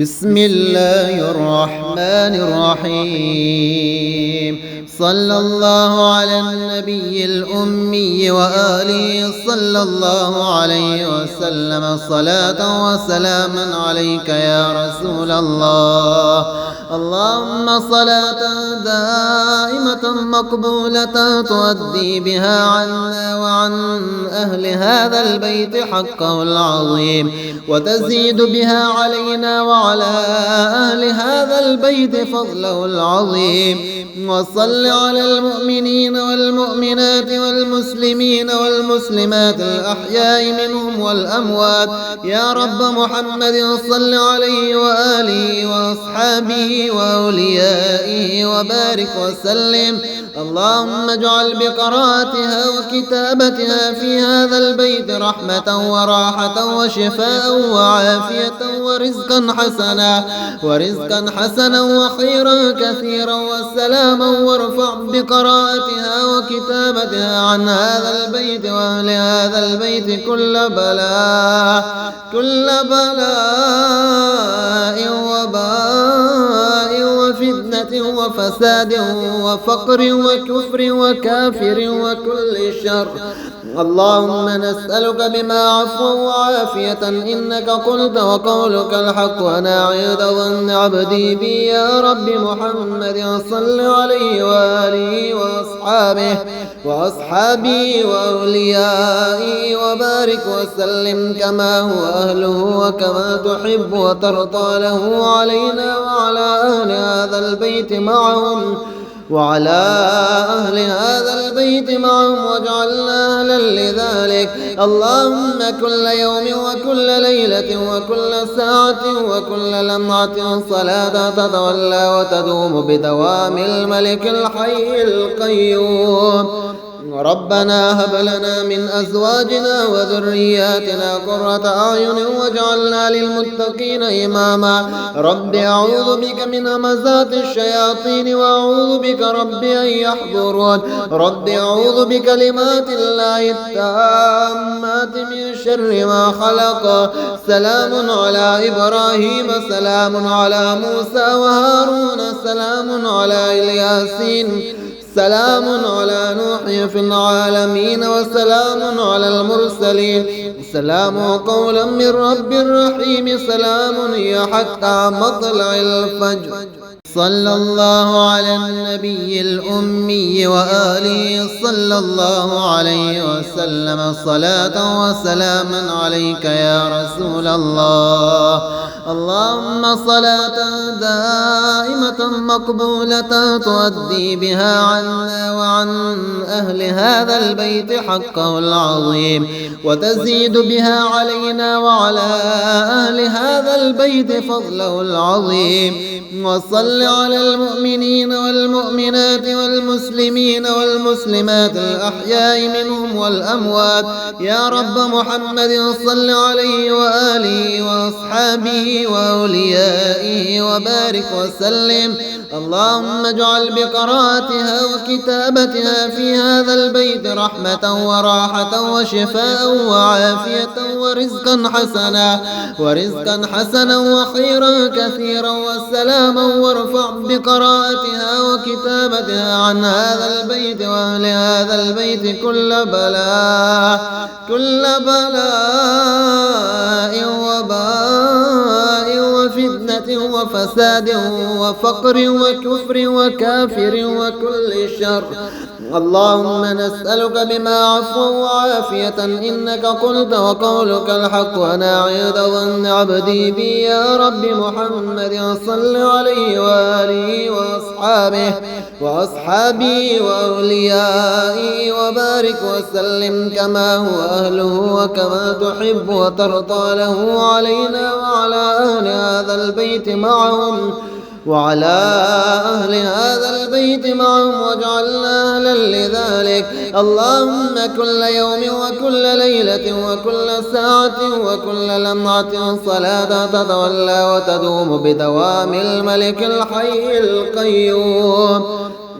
بسم الله الرحمن الرحيم. صلى الله على النبي الأمي وآله صلى الله عليه وسلم صلاة وسلاما عليك يا رسول الله. اللهم صلاة دائمة مقبولة تؤدي بها عنا وعن أهل هذا البيت حقه العظيم، وتزيد بها علينا وعلى أهل هذا البيت فضله العظيم. وصل على المؤمنين والمؤمنات والمسلمين والمسلمات الأحياء منهم والأموات يا رب محمد. صل عليه وآله وأصحابه وأوليائه وبارك وسلم. اللهم اجعل بقراءتها وكتابتها في هذا البيت رحمة وراحة وشفاء وعافية ورزقا حسنا وخيرا كثيرا وسلاما. وارفع بقراءتها وكتابتها عن هذا البيت وأهل هذا البيت كل بلاء وباء وفتنة وفساد وفقر وكفر وكافر وكل شر. اللهم نسألك بما عفوا وعافية إنك قلت وقولك الحق وأنا عند ظن عبدي بي يا رب محمد. صل عليه وآله وأصحابه وأوليائه وبارك وسلم كما هو أهله وكما تحب وترضى له علينا وعلى أهل هذا البيت معهم واجعلنا أهلا لذلك. اللهم كل يوم وكل ليلة وكل ساعة وكل لمعة صلاة تتولى وتدوم بدوام الملك الحي القيوم. ربنا هب لنا من أزواجنا وذرياتنا قرة أعين واجعلنا للمتقين إماما. رب أعوذ بك من همزات الشياطين وأعوذ بك رب أن يحضرون. رب أعوذ بكلمات الله التامات من شر ما خلق. سلام على إبراهيم، سلام على موسى وهارون، سلام على الياسين، سلام على نوح في العالمين، وسلام على المرسلين، سلام قولا من رب رحيم، سلام هي حتى مطلع الفجر. صلى الله على النبي الأمي وآله صلى الله عليه وسلم صلاة وسلاما عليك يا رسول الله. اللهم صلاة دائمة مقبولة تؤدي بها عنا وعن أهل هذا البيت حقه العظيم، وتزيد بها علينا وعلى أهل هذا البيت فضله العظيم. وصل على المؤمنين والمؤمنات والمسلمين والمسلمات الأحياء منهم والأموات يا رب محمد. صل عليه وآله وأصحابه وأوليائه وبارك وسلم. اللهم اجعل بقراءتها وكتابتها في هذا البيت رحمة وراحة وشفاء وعافية ورزقا حسنا وخيرا كثيرا وسلاما. وارفع بقراءتها وكتابتها عن هذا البيت وأهل هذا البيت كل بلاء وباء وفتنة وفساد وفقر وكفر وكافر وكل شر. اللهم نسألك بما عفوا وعافية إنك قلت وقولك الحق وأنا عند ظن عبدي بي يا رب محمد. صل عليه وآله وأصحابه وأوليائه وبارك وسلم كما هو أهله وكما تحب وترضى له علينا وعلى أهل هذا البيت معهم واجعلنا أهلا لذلك. اللهم كل يوم وكل ليلة وكل ساعة وكل لمعة صلاة تتولى وتدوم بدوام الملك الحي القيوم.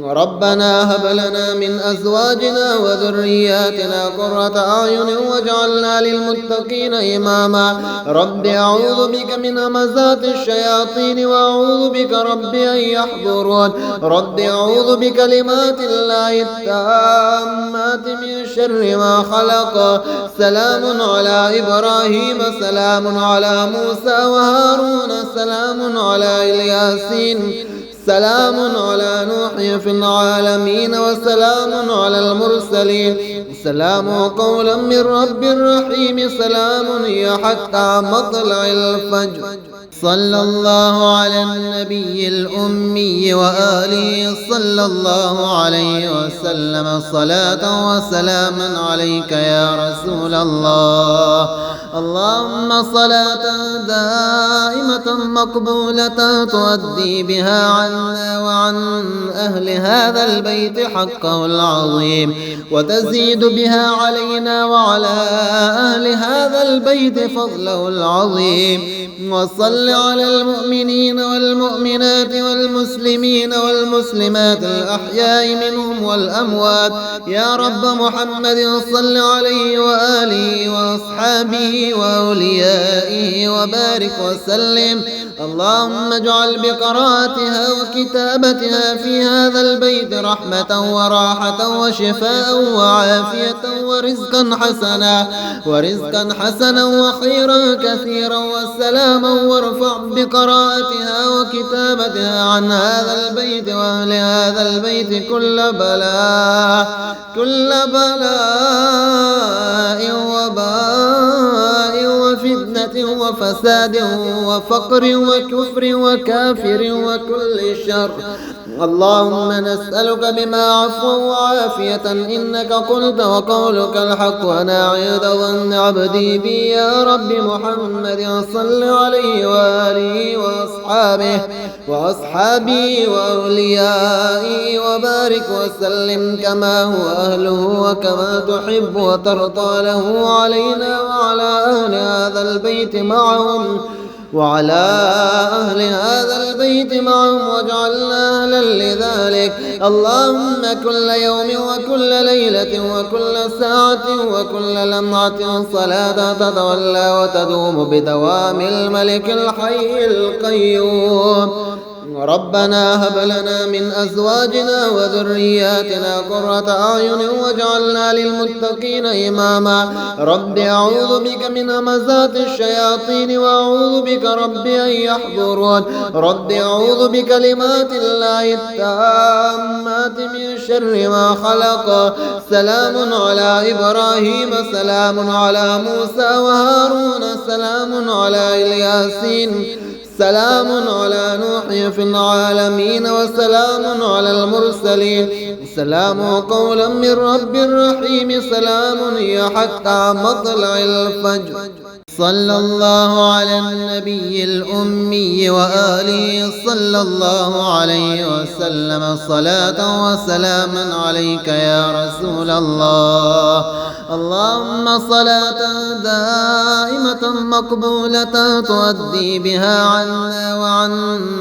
ربنا هب لنا من أزواجنا وذرياتنا قرة أعين واجعلنا للمتقين إماما رب أعوذ بك من همزات الشياطين وأعوذ بك رب أن يحضرون رب أعوذ بكلمات الله التامات من شر ما خلق سلام على إبراهيم سلام على موسى وهارون سلام على الياسين سلام على نوح في العالمين وسلام على المرسلين سلام قولا من رب رحيم سلام هي حتى مطلع الفجر صلى الله على النبي الأمي وآله صلى الله عليه وسلم صلاة وسلاما عليك يا رسول الله اللهم صلاة دائمة مقبولة تؤدي بها عنا وعن أهل هذا البيت حقه العظيم وتزيد بها علينا وعلى أهل هذا البيت فضله العظيم وصل على المؤمنين والمؤمنات والمسلمين والمسلمات الأحياء منهم والأموات يا رب محمد صل عليه وآله وأصحابه وأوليائه وبارك وسلم اللهم اجعل بقراءتها وكتابتها في هذا البيت رحمة وراحة وشفاء وعافية ورزقا حسنا وخيرا كثيرا وسلاما وارفع بقراءتها وكتابتها عن هذا البيت وأهل هذا البيت كل بلاء وباء وفتنة وفساد وفقر وكفر وكافر وكل شر اللهم نسألك بما عفوا وعافية إنك قلت وقولك الحق وأنا عند ظن عبدي بي يا رب محمد صل عليه وآله وأصحابه وأوليائه وبارك وسلم كما هو أهله وكما تحب وترضى له علينا وعلى أهل هذا البيت معهم واجعلنا أهلا لذلك اللهم كل يوم وكل ليلة وكل ساعة وكل لمعة صلاة تتولى وتدوم بدوام الملك الحي القيوم ربنا هب لنا من أزواجنا وذرياتنا قرة أعين واجعلنا للمتقين إماما رب أعوذ بك من همزات الشياطين وأعوذ بك رب أن يحضرون رب أعوذ بكلمات الله التامات من شر ما خلق سلام على إبراهيم سلام على موسى وهارون سلام على الياسين سلام على نوح في العالمين وسلام على المرسلين سلام قولا من رب رحيم سلام هي حتى مطلع الفجر صلى الله على النبي الأمي وآله صلى الله عليه وسلم صلاة وسلاما عليك يا رسول الله اللهم صلاة دائمة مقبولة تؤدي بها عنا وعن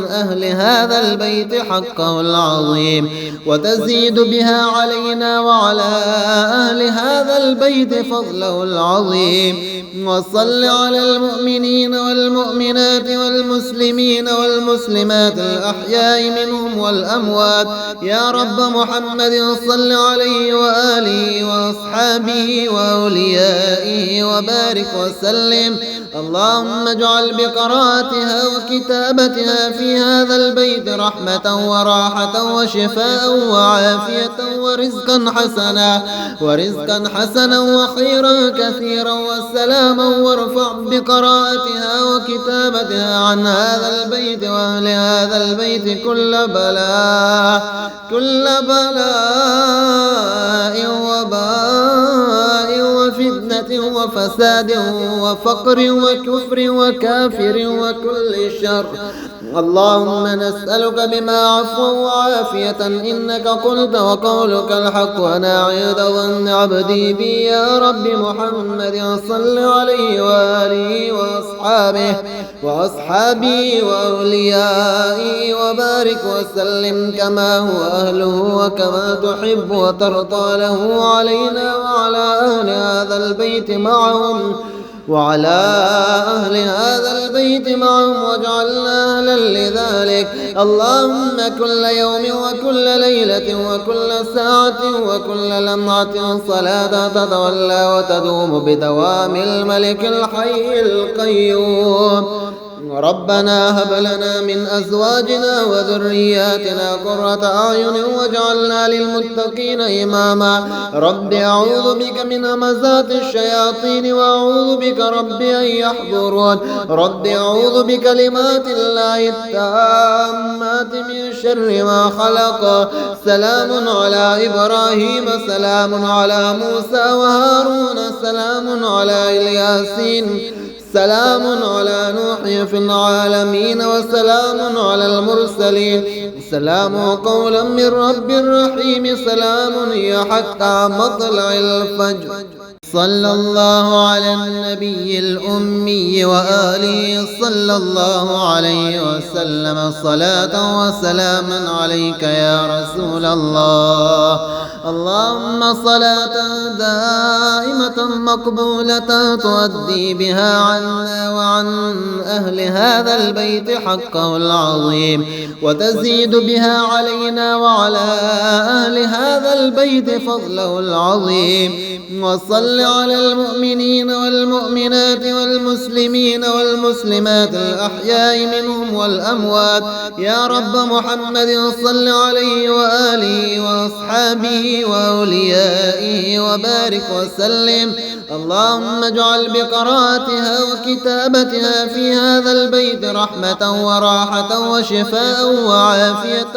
أهل هذا البيت حقه العظيم وتزيد بها علينا وعلى أهل هذا البيت فضله العظيم وصل على المؤمنين والمؤمنات والمسلمين والمسلمات الأحياء منهم والأموات يا رب محمد صل عليه وآله وأصحابه وأوليائه وبارك وسلم اللهم اجعل بقراءتها وكتابتها في هذا البيت رحمة وراحة وشفاء وعافية ورزقا حسنا وخيرا كثيرا وسلاما وارفع بقراءتها وكتابتها عن هذا البيت وأهل هذا البيت كل بلاء وباء وفتنة وفتنة وفساد وفقر وكفر وكافر وكل شر. اللهم نسألك بما عفوا وعافية إنك قلت وقولك الحق وأنا عند ظن عبدي بي يا رب محمد صل عليه وآله وأصحابه وأوليائه وبارك وسلم كما هو أهله وكما تحب وترضى له علينا وعلى أهل هذا البيت معهم واجعلنا أهلا لذلك. اللهم كل يوم وكل ليلة وكل ساعة وكل لمعة صلاة تتولى وتدوم بدوام الملك الحي القيوم. ربنا هب لنا من أزواجنا وذرياتنا قرة أعين واجعلنا للمتقين إماما. رب أعوذ بك من همزات الشياطين وأعوذ بك رب أن يحضرون. رب أعوذ بكلمات الله التامات من شر ما خلق. سلام على إبراهيم سلام على موسى وهارون سلام على الياسين سلام على نوح في العالمين وسلام على المرسلين. سلام قولا من رب رحيم. سلام هي حتى مطلع الفجر. صلى الله على النبي الأمي وآله صلى الله عليه وسلم صلاة وسلاما عليك يا رسول الله. اللهم صلاة دائمة مقبولة تؤدي بها عنا وعن أهل هذا البيت حقه العظيم وتزيد بها علينا وعلى أهل هذا البيت فضله العظيم. وصل على المؤمنين والمؤمنات والمسلمين والمسلمات الأحياء منهم والأموات يا رب محمد صل عليه وآله وأصحابه وأوليائه وبارك وسلم. اللهم اجعل بقراءتها وكتابتها في هذا البيت رحمة وراحة وشفاء وعافية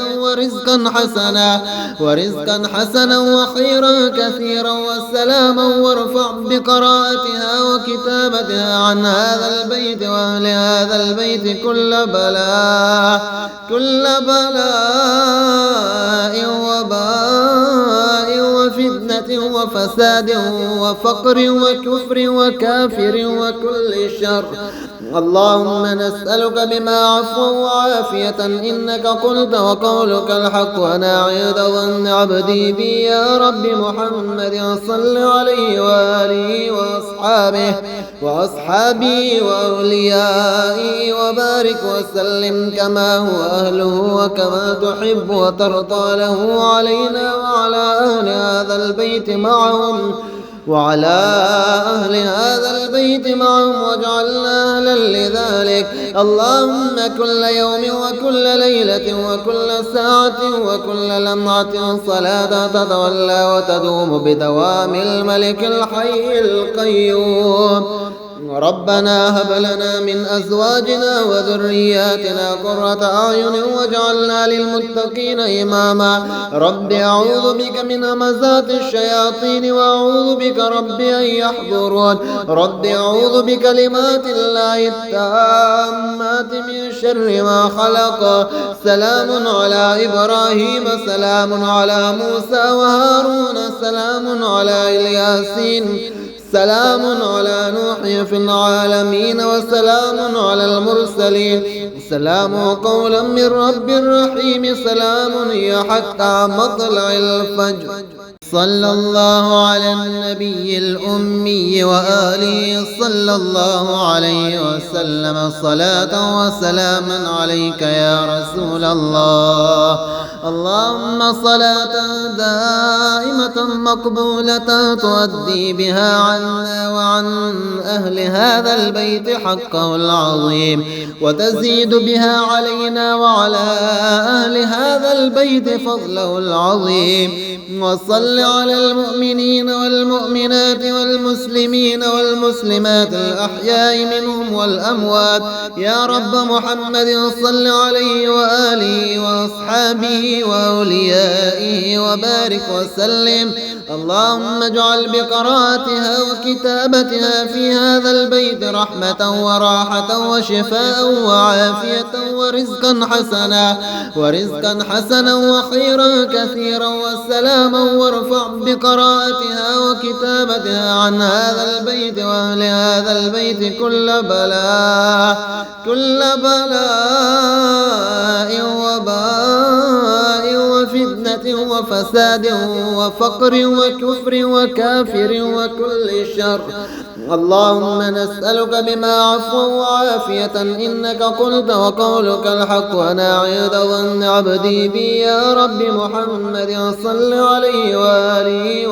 ورزقا حسنا وخيرا كثيرا وسلاما. وارفع بقراءتها وكتابتها عن هذا البيت وأهل هذا البيت كل بلاء وباء وفتنة وفساد وفقر وكفر وكافر وكل شر. اللهم نسألك بما عفوا وعافية إنك قلت وقولك الحق وأنا عند ظن عبدي بي يا رب محمد صل عليه وآله وأصحابه وأوليائه وبارك وسلم كما هو أهله وكما تحب وترضى له علينا وعلى أهل هذا البيت معهم واجعلنا أهلا لذلك. اللهم كل يوم وكل ليلة وكل ساعة وكل لمعة صلاة تتولى وتدوم بدوام الملك الحي القيوم. ربنا هب لنا من أزواجنا وذرياتنا قرة أعين واجعلنا للمتقين إماما. رب أعوذ بك من همزات الشياطين وأعوذ بك رب أن يحضرون. رب أعوذ بكلمات الله التامات من شر ما خلق. سلام على إبراهيم سلام على موسى وهارون سلام على الياسين سلام على نوح في العالمين وسلام على المرسلين. سلام قولا من رب رحيم. سلام هي حتى مطلع الفجر. صلى الله على النبي الأمي وآله صلى الله عليه وسلم صلاة وسلاما عليك يا رسول الله. اللهم صلاة دائمة مقبولة تؤدي بها عنا وعن أهل هذا البيت حقه العظيم وتزيد بها علينا وعلى أهل هذا البيت فضله العظيم. وصل على المؤمنين والمؤمنات والمسلمين والمسلمات الأحياء منهم والأموات يا رب محمد صل عليه وآله وأصحابه وأوليائه وبارك وسلم. اللهم اجعل بقراءتها وكتابتها في هذا البيت رحمة وراحة وشفاء وعافية ورزقا حسنا وخيرا كثيرا والسلاما، وارفع بقراءتها وكتابتها عن هذا البيت وأهل هذا البيت كل بلاء وباء وفتنة وفساد وفقر وكفر وكافر وكل شر. اللهم نسألك بما عفوا وعافية إنك قلت وقولك الحق ونعيد ظن عبدي بي يا رب محمد صل عليه وآله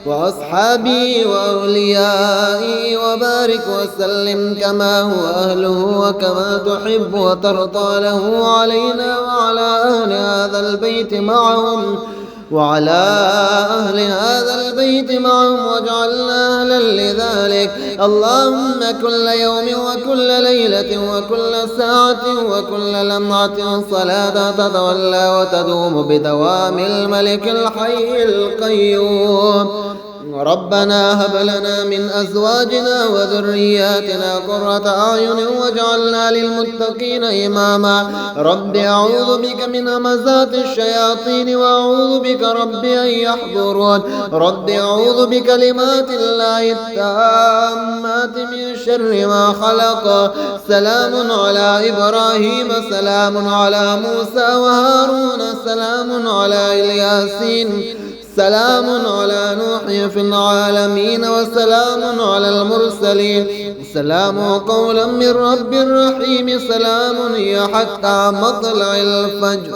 وأصحابه وأوليائه وبارك وسلم كما هو أهله وكما تحب وترضى له علينا وعلى أهل هذا البيت معهم واجعلنا أهلا لذلك. اللهم كل يوم وكل ليلة وكل ساعة وكل لمعة صلاة تتولى وتدوم بدوام الملك الحي القيوم. ربنا هب لنا من أزواجنا وذرياتنا قرة أعين واجعلنا للمتقين إماما. رب أعوذ بك من همزات الشياطين وأعوذ بك رب أن يحضرون. رب أعوذ بكلمات الله التامات من شر ما خلق. سلام على إبراهيم سلام على موسى وهارون سلام على الياسين سلام على نوح في العالمين وسلام على المرسلين. سلام قولا من رب رحيم. سلام هي حتى مطلع الفجر.